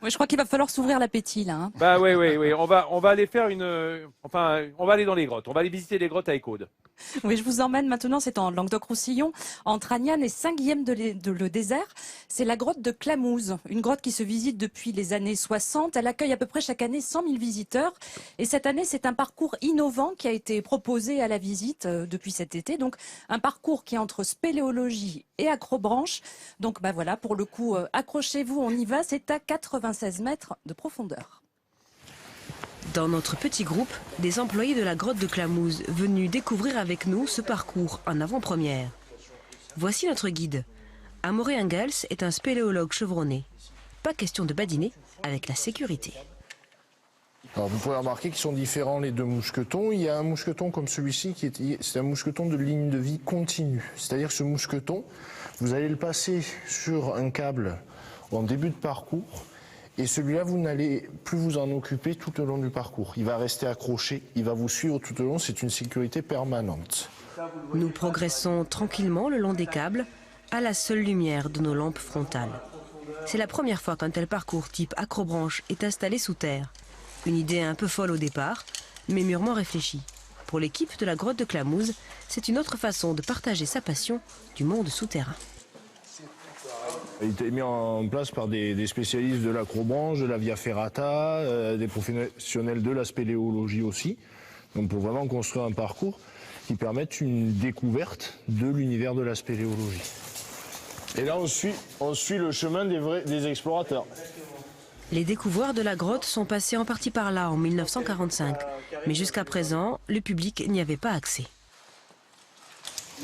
Oui, je crois qu'il va falloir s'ouvrir l'appétit là. Hein. Bah oui, oui, oui. On va aller faire on va aller dans les grottes. On va aller visiter les grottes avec Aude. Oui, je vous emmène maintenant, c'est en Languedoc-Roussillon, entre Agnan et Saint-Guillaume de le désert. C'est la grotte de Clamouze, une grotte qui se visite depuis les années 60. Elle accueille à peu près chaque année 100 000 visiteurs. Et cette année, c'est un parcours innovant qui a été proposé à la visite depuis cet été. Donc, un parcours qui est entre spéléologie et acrobranche. Donc, bah voilà, pour le coup, accrochez-vous, on y va. C'est à 96 mètres de profondeur. Dans notre petit groupe, des employés de la grotte de Clamouze venus découvrir avec nous ce parcours en avant-première. Voici notre guide. Amaury Engels est un spéléologue chevronné. Pas question de badiner avec la sécurité. Alors vous pouvez remarquer qu'ils sont différents les deux mousquetons. Il y a un mousqueton comme celui-ci c'est un mousqueton de ligne de vie continue. C'est-à-dire que ce mousqueton, vous allez le passer sur un câble en début de parcours. Et celui-là, vous n'allez plus vous en occuper tout au long du parcours. Il va rester accroché, il va vous suivre tout au long, c'est une sécurité permanente. Nous progressons tranquillement le long des câbles, à la seule lumière de nos lampes frontales. C'est la première fois qu'un tel parcours type acrobranche est installé sous terre. Une idée un peu folle au départ, mais mûrement réfléchie. Pour l'équipe de la grotte de Clamouze, c'est une autre façon de partager sa passion du monde souterrain. Il a été mis en place par des spécialistes de l'acrobranche, de la via ferrata, des professionnels de la spéléologie aussi. Donc pour vraiment construire un parcours qui permette une découverte de l'univers de la spéléologie. Et là on suit le chemin des explorateurs. Les découvreurs de la grotte sont passés en partie par là en 1945. Mais jusqu'à présent, le public n'y avait pas accès.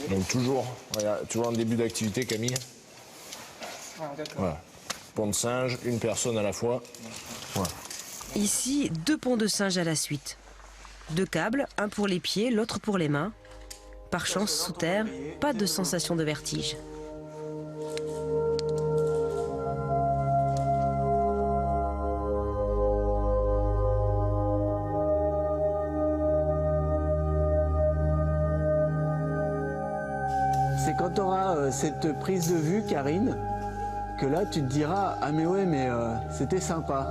Donc toujours en début d'activité, Camille. Voilà. Pont de singe, une personne à la fois. Voilà. Ici, 2 ponts de singe à la suite. 2 câbles, un pour les pieds, l'autre pour les mains. Par chance, sous terre, pas de sensation de vertige. C'est quand tu auras cette prise de vue, Karine, que là tu te diras « Ah mais ouais, mais c'était sympa ».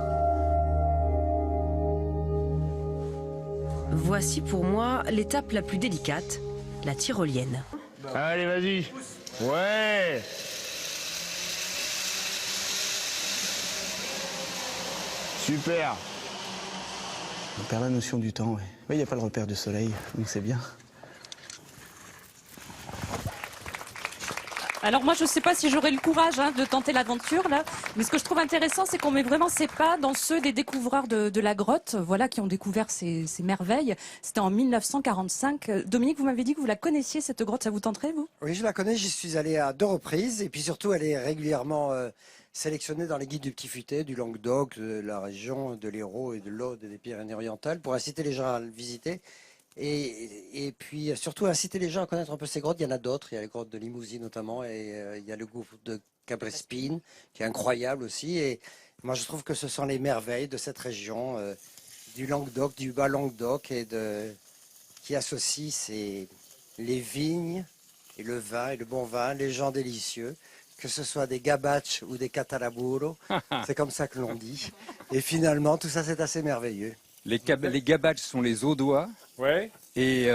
Voici pour moi l'étape la plus délicate, la tyrolienne. Allez, vas-y. Ouais. Super. On perd la notion du temps, ouais. Il n'y a pas le repère du soleil, donc c'est bien. Alors moi, je ne sais pas si j'aurai le courage de tenter l'aventure là, mais ce que je trouve intéressant, c'est qu'on met vraiment ses pas dans ceux des découvreurs de la grotte, voilà, qui ont découvert ces merveilles. C'était en 1945. Dominique, vous m'avez dit que vous la connaissiez cette grotte, ça vous tenterait vous? Oui, je la connais. J'y suis allé à 2 reprises, et puis surtout, elle est régulièrement sélectionnée dans les guides du Petit Futé, du Languedoc, de la région, de l'Hérault et de l'Aude et des Pyrénées-Orientales, pour inciter les gens à le visiter. Et puis surtout inciter les gens à connaître un peu ces grottes. Il y en a d'autres, il y a les grottes de Limousin notamment, et il y a le gouffre de Cabrespine qui est incroyable aussi. Et moi je trouve que ce sont les merveilles de cette région du Languedoc, du bas Languedoc, qui associent les vignes et le vin et le bon vin, les gens délicieux, que ce soit des gabaches ou des catalaburo, c'est comme ça que l'on dit. Et finalement tout ça c'est assez merveilleux. Les gabaches sont les Audois. Ouais. Et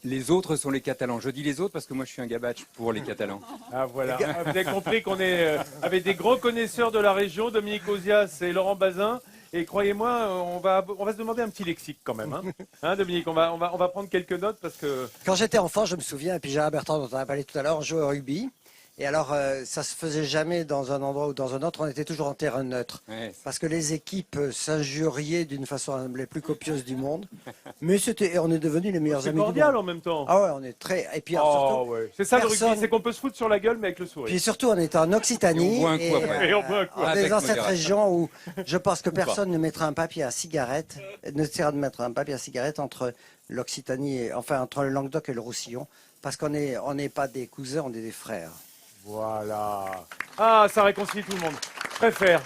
les autres sont les Catalans. Je dis les autres parce que moi je suis un gabache pour les Catalans. Ah voilà, vous avez compris qu'on est avec des grands connaisseurs de la région, Dominique Ozias et Laurent Bazin. Et croyez-moi, on va se demander un petit lexique quand même. Hein, Dominique, on va prendre quelques notes parce que... Quand j'étais enfant, je me souviens, et puis Gérard Bertrand dont on a parlé tout à l'heure, on jouait au rugby. Et alors, ça se faisait jamais dans un endroit ou dans un autre, on était toujours en terrain neutre. Ouais. Parce que les équipes s'injuriaient d'une façon les plus copieuses du monde. Mais on est devenus les meilleurs C'est amis du cordial monde. en même temps. Ah ouais, on est très... Et puis Oh, surtout, ouais. C'est ça le personne- rugby, c'est qu'on peut se foutre sur la gueule mais avec le sourire. puis surtout, on est en Occitanie. Et on boit un coup après. Et on boit un coup. on est Avec dans cette modération. région où je pense que personne ne mettra un papier à cigarette, ne essaiera de mettre un papier à cigarette entre l'Occitanie, enfin entre le Languedoc et le Roussillon, parce qu'on n'est pas des cousins, on est des frères. Voilà. Ah, ça réconcilie tout le monde. Je préfère.